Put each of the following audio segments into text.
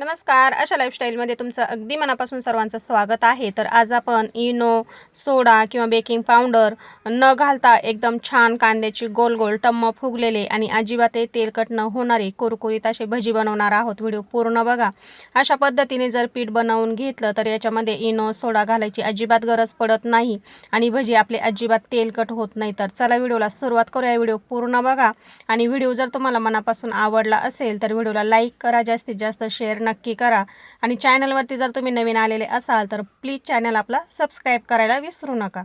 नमस्कार. अशा लाईफस्टाईलमध्ये तुमचं अगदी मनापासून सर्वांचं स्वागत आहे. तर आज आपण इनो, सोडा किंवा बेकिंग पावडर न घालता एकदम छान कांद्याची गोल गोल टम्म फुगलेले आणि अजिबातही तेलकट न होणारे कुरकुरीत असे भजी बनवणार आहोत. व्हिडिओ पूर्ण बघा. अशा पद्धतीने जर पीठ बनवून घेतलं तर याच्यामध्ये इनो, सोडा घालायची अजिबात गरज पडत नाही आणि भजी आपले अजिबात तेलकट होत नाही. तर चला व्हिडिओला सुरुवात करूया. व्हिडिओ पूर्ण बघा आणि व्हिडिओ जर तुम्हाला मनापासून आवडला असेल तर व्हिडिओला लाईक करा, जास्तीत जास्त शेअर नक्की करा आणि चॅनलवरती जर तुम्ही नवीन आलेले असाल तर प्लीज चॅनल आपला सबस्क्राईब करायला विसरू नका.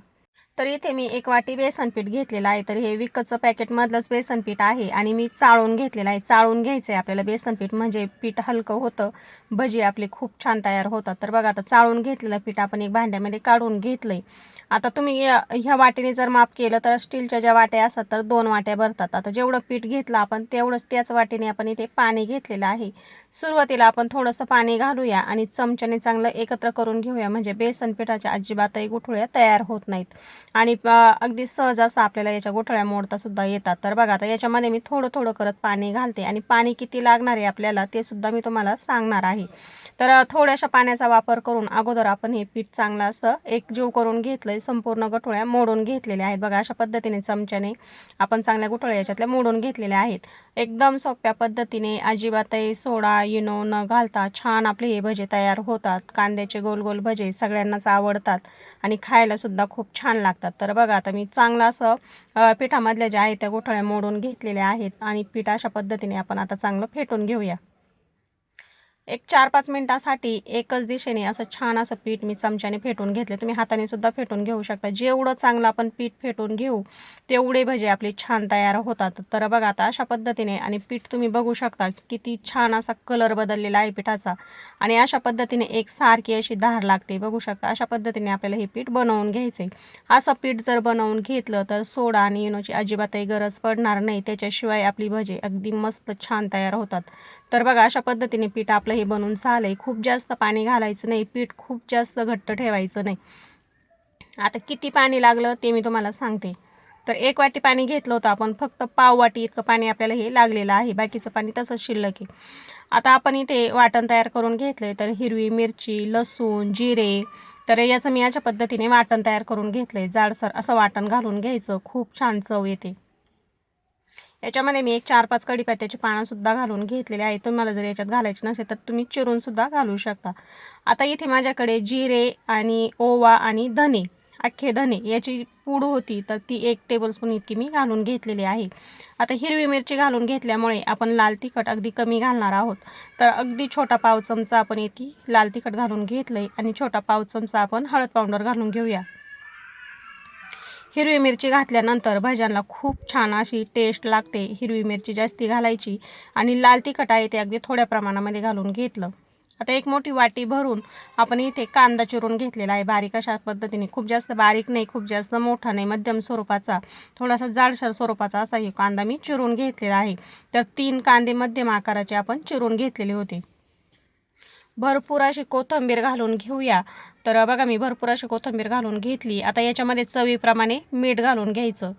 तर इथे मी 1 वाटी बेसन पीठ घेतलेलं आहे. तर हे विकतचं पॅकेटमधलंच बेसन पीठ आहे आणि मी चाळून घेतलेलं आहे. चाळून घ्यायचं आहे आपल्याला बेसन पीठ, म्हणजे पीठ हलकं होतं, भजी आपली खूप छान तयार होतात. तर बघा आता चाळून घेतलेलं पीठ आपण एक भांड्यामध्ये काढून घेतलं आहे. आता तुम्ही ह्या वाटीने जर माप केलं तर स्टीलच्या ज्या वाट्या असतात तर 2 वाट्या भरतात. आता जेवढं पीठ घेतलं आपण तेवढंच त्याच वाटीने आपण इथे पाणी घेतलेलं आहे. सुरुवातीला आपण थोडंसं पाणी घालूया आणि चमच्याने चांगलं एकत्र करून घेऊया, म्हणजे बेसन पिठाच्या अजिबातही गुठळ्या तयार होत नाहीत आणि अगदी सहज असं आपल्याला याच्या गुठळ्या मोडता सुद्धा येतात. तर बघा आता याच्यामध्ये मी थोडं थोडं करत पाणी घालते आणि पाणी किती लागणार आहे आपल्याला ते सुद्धा मी तुम्हाला सांगणार आहे. तर थोड्याशा पाण्याचा वापर करून अगोदर आपण हे पीठ चांगलं असं एकजीव करून घेतलंय, संपूर्ण गुठळ्या मोडून घेतलेल्या आहेत. बघा अशा पद्धतीने चमच्याने आपण चांगल्या गुठळ्या याच्यातल्या मोडून घेतलेल्या आहेत. एकदम सोप्या पद्धतीने अजिबातही सोडा, इनो न घालता छान आपले हे भजे तयार होतात. कांद्याचे गोल गोल भजे सगळ्यांनाच आवडतात आणि खायला सुद्धा खूप छान लागतात. तर बघा आता मी चांगलं असं पिठामधल्या ज्या आहेत त्या गुठळ्या मोडून घेतलेल्या आहेत आणि पीठ अशा पद्धतीने आपण आता चांगलं फेटून घेऊया. एक 4-5 मिनिटासाठी एकच दिशेने असं छान असं पीठ मी चमच्याने फेटून घेतले. तुम्ही हाताने सुद्धा फेटून घेऊ शकता. जेवढं चांगलं आपण पीठ फेटून घेऊ तेवढे भजे आपले छान तयार होतात. तर बघा आता अशा पद्धतीने आणि पीठ तुम्ही बघू शकता किती छान असा कलर बदललेला आहे पिठाचा आणि अशा पद्धतीने एकसारखी अशी धार लागते. बघू शकता अशा पद्धतीने आपल्याला हे पीठ बनवून घ्यायचं आहे. असं पीठ जर बनवून घेतलं तर सोडा आणि इनोची अजिबातही गरज पडणार नाही. त्याच्याशिवाय आपली भजे अगदी मस्त छान तयार होतात. तर बघा अशा पद्धतीने पीठ आपलं हे बनवून झालंय. खूप जास्त पाणी घालायचं नाही, पीठ खूप जास्त घट्ट ठेवायचं नाही. आता किती पाणी लागलं ते मी तुम्हाला सांगते. तर 1 वाटी पाणी घेतलं होतं आपण, फक्त पाव वाटी इतकं पाणी आपल्याला हे लागलेलं आहे, बाकीचं पाणी तसंच शिल्लक आहे. आता आपण इथे वाटण तयार करून घेतलंय. तर हिरवी मिरची, लसूण, जिरे, तर याचं मी अशा पद्धतीने वाटण तयार करून घेतलंय. जाडसर असं वाटण घालून घ्यायचं, खूप छान चव येते. याच्यामध्ये मी एक 4-5 कढीपत्त्याची पानंसुद्धा घालून घेतलेले आहेत. तुम्हाला जर याच्यात घालायचे नसेल तर तुम्ही चिरूनसुद्धा घालू शकता. आता इथे माझ्याकडे जिरे आणि ओवा आणि धने, अख्खे धने याची पूड होती, तर ती 1 टेबलस्पून इतकी मी घालून घेतलेली आहे. आता हिरवी मिरची घालून घेतल्यामुळे आपण लाल तिखट अगदी कमी घालणार आहोत. तर अगदी छोटा पाव चमचा आपण इतकी लाल तिखट घालून घेतलं आहे आणि छोटा पाव चमचा आपण हळद पावडर घालून घेऊया. हिरवी मिरची घातल्यानंतर भज्यांना खूप छान अशी टेस्ट लागते. हिरवी मिरची जास्ती घालायची आणि लाल तिखट आहे ते अगदी थोड्या प्रमाणामध्ये घालून घेतलं. आता एक मोठी वाटी भरून आपण इथे कांदा चिरून घेतलेला आहे बारीक अशा पद्धतीने. खूप जास्त बारीक नाही, खूप जास्त मोठा नाही, मध्यम स्वरूपाचा, थोडासा जाडसर स्वरूपाचा असा हे कांदा मी चिरून घेतलेला आहे. तर 3 कांदे मध्यम आकाराचे आपण चिरून घेतलेले होते. भरपूर अशी कोथिंबीर घालून घेऊया. तर बघा मी भरपूर अशी कोथिंबीर घालून घेतली. आता याच्यामध्ये चवीप्रमाणे मीठ घालून घ्यायचं.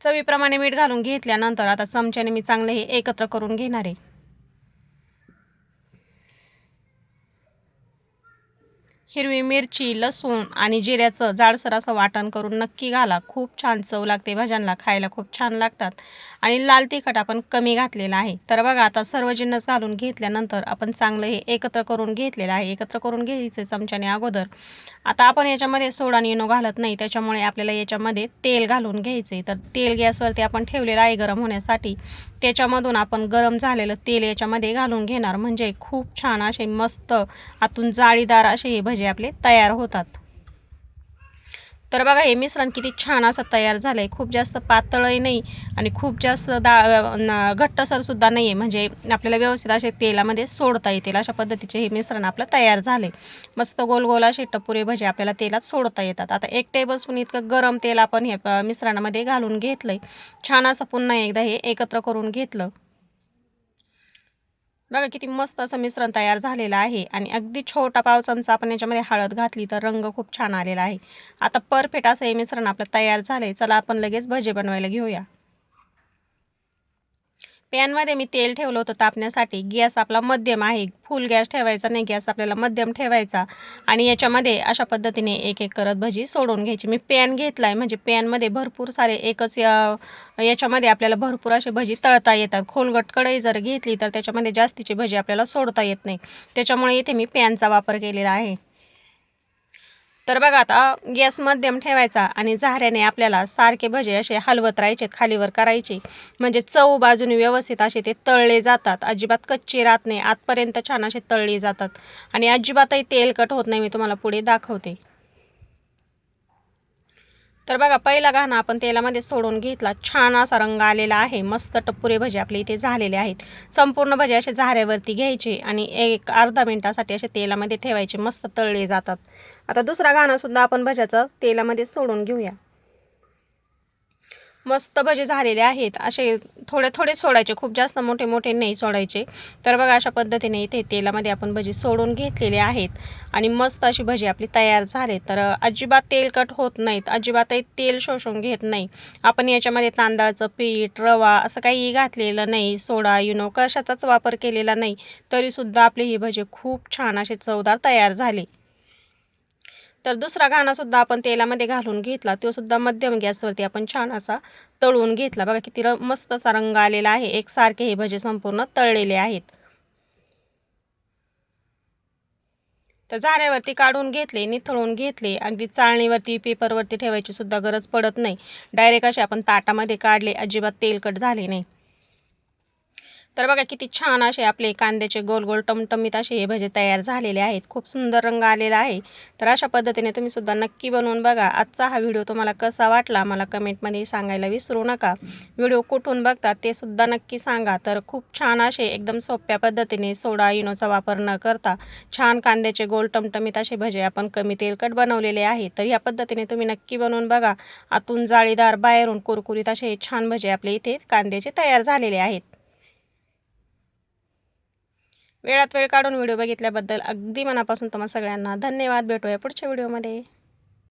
चवीप्रमाणे मीठ घालून घेतल्यानंतर आता चमच्याने मी चांगले हे एकत्र करून घेणार आहे. हिरवी मिरची, लसूण आणि जिऱ्याचं जाडसर असं वाटण करून नक्की घाला. खूप छान चव लागते भज्यांना, खायला खूप छान लागतात आणि लाल तिखट आपण कमी घातलेलं आहे. तर बघा आता सर्व जिन्नस घालून घेतल्यानंतर आपण चांगलं हे एकत्र करून घेतलेलं आहे. एकत्र करून घ्यायचं चमच्याने अगोदर. आता आपण याच्यामध्ये सोडा आणि इनो घालत नाही, त्याच्यामुळे आपल्याला याच्यामध्ये तेल घालून घ्यायचे. तर तेल गॅसवरती आपण ठेवलेलं आहे गरम होण्यासाठी. त्याच्यामधून आपण गरम झालेलं तेल याच्यामध्ये घालून घेणार, म्हणजे खूप छान असे मस्त आतून जाळीदार असे हे भजे आपले तयार होतात. तर बघा हे मिश्रण किती छान असं तयार झालं आहे. खूप जास्त पातळही नाही आणि खूप जास्त घट्टसरसुद्धा नाही आहे, म्हणजे आपल्याला व्यवस्थित असे तेलामध्ये सोडता येतील अशा पद्धतीचे हे मिश्रण आपलं तयार झाले. मस्त गोल गोल असे टपुरे भजे आपल्याला तेलात सोडता येतात. आता 1 टेबलस्पून इतकं गरम तेल आपण हे मिश्रणामध्ये घालून घेतलं आहे. छान असं पुन्हा एकदा हे एकत्र करून घेतलं. बघा किती मस्त असं मिश्रण तयार झालेलं आहे आणि अगदी छोटा पाव चमचा आपण याच्यामध्ये हळद घातली तर रंग खूप छान आलेला आहे. आता परफेक्ट असं हे मिश्रण आपलं तयार झालंय. चला आपण लगेच भजे बनवायला घेऊया. पॅनमध्ये मी तेल ठेवलं होतं तापण्यासाठी. गॅस आपला मध्यम आहे, फुल गॅस ठेवायचा नाही, गॅस आपल्याला मध्यम ठेवायचा आणि याच्यामध्ये अशा पद्धतीने एक एक करत भजी सोडून घ्यायची. मी पॅन घेतला आहे, म्हणजे पॅनमध्ये भरपूर सारे एकच याच्यामध्ये आपल्याला भरपूर असे भजी तळता येतात. खोलगट कढई जर घेतली तर त्याच्यामध्ये जास्तीची भजी आपल्याला सोडता येत नाही, त्याच्यामुळे इथे मी पॅनचा वापर केलेला आहे. तर बघा आता गॅस मध्यम ठेवायचा आणि झाऱ्याने आपल्याला सारखे भजे असे हलवत राहायचे, खालीवर करायचे, म्हणजे चव बाजूने व्यवस्थित असे ते तळले जातात, अजिबात कच्चे राहत नाही, आतपर्यंत छान असे तळले जातात आणि अजिबातही तेलकट होत नाही. मी तुम्हाला पुढे दाखवते. तर बघा पहिला घाणा आपण तेलामध्ये सोडून घेतला, छान असा रंग आलेला आहे, मस्त टप्पुरे भजे आपले इथे झालेले आहेत. संपूर्ण भजे असे झाऱ्यावरती घ्यायचे आणि एक अर्धा मिनिटासाठी असे तेलामध्ये ठेवायचे, मस्त तळले जातात. आता दुसरा घाणासुद्धा आपण भज्याचा तेलामध्ये सोडून घेऊया. मस्त भजे झालेले आहेत, असे थोडे थोडे सोडायचे, खूप जास्त मोठे मोठे नाही सोडायचे. तर बघा अशा पद्धतीने इथे तेलामध्ये आपण भजी सोडून घेतलेले आहेत आणि मस्त अशी भजी आपली तयार झाले. तर अजिबात तेलकट होत नाहीत, अजिबातही तेल शोषून घेत नाही. आपण याच्यामध्ये तांदळाचं पीठ, रवा असं काही घातलेलं नाही, सोडा कशाचाच वापर केलेला नाही, तरीसुद्धा आपले ही भजी खूप छान असे चवदार तयार झाले. तर दुसरा घाणासुद्धा आपण तेलामध्ये घालून घेतला, तो सुद्धा मध्यम गॅसवरती आपण छान असा तळून घेतला. बघा किती मस्त असा रंग आलेला आहे, एकसारखे हे भजे संपूर्ण तळलेले आहेत. तर झाऱ्यावरती काढून घेतले, निथळून घेतले, अगदी चाळणीवरती पेपरवरती ठेवायची सुद्धा गरज पडत नाही, डायरेक्ट असे आपण ताटामध्ये काढले, अजिबात तेलकट झाले नाही. तर बघा किती छान असे आपले कांद्याचे गोल गोल टमटमीत असे हे भजे तयार झालेले आहेत, खूप सुंदर रंग आलेला आहे. तर अशा पद्धतीने तुम्ही सुद्धा नक्की बनवून बघा. आजचा हा व्हिडिओ तुम्हाला कसा वाटला मला कमेंटमध्ये सांगायला विसरू नका. व्हिडिओ कुठून बघता ते सुद्धा नक्की सांगा. तर खूप छान असे एकदम सोप्या पद्धतीने सोडा इनोचा वापर न करता छान कांद्याचे गोल टमटमीत असे भजे आपण कमी तेलकट बनवलेले आहे. तर या पद्धतीने तुम्ही नक्की बनवून बघा. आतून जाळीदार, बाहेरून कुरकुरीत असे छान भजे आपले इथे कांद्याचे तयार झालेले आहेत. वेळात वेळ काढून व्हिडिओ बघितल्याबद्दल अगदी मनापासून तुम्हा सगळ्यांना धन्यवाद. भेटूया पुढच्या व्हिडिओमध्ये.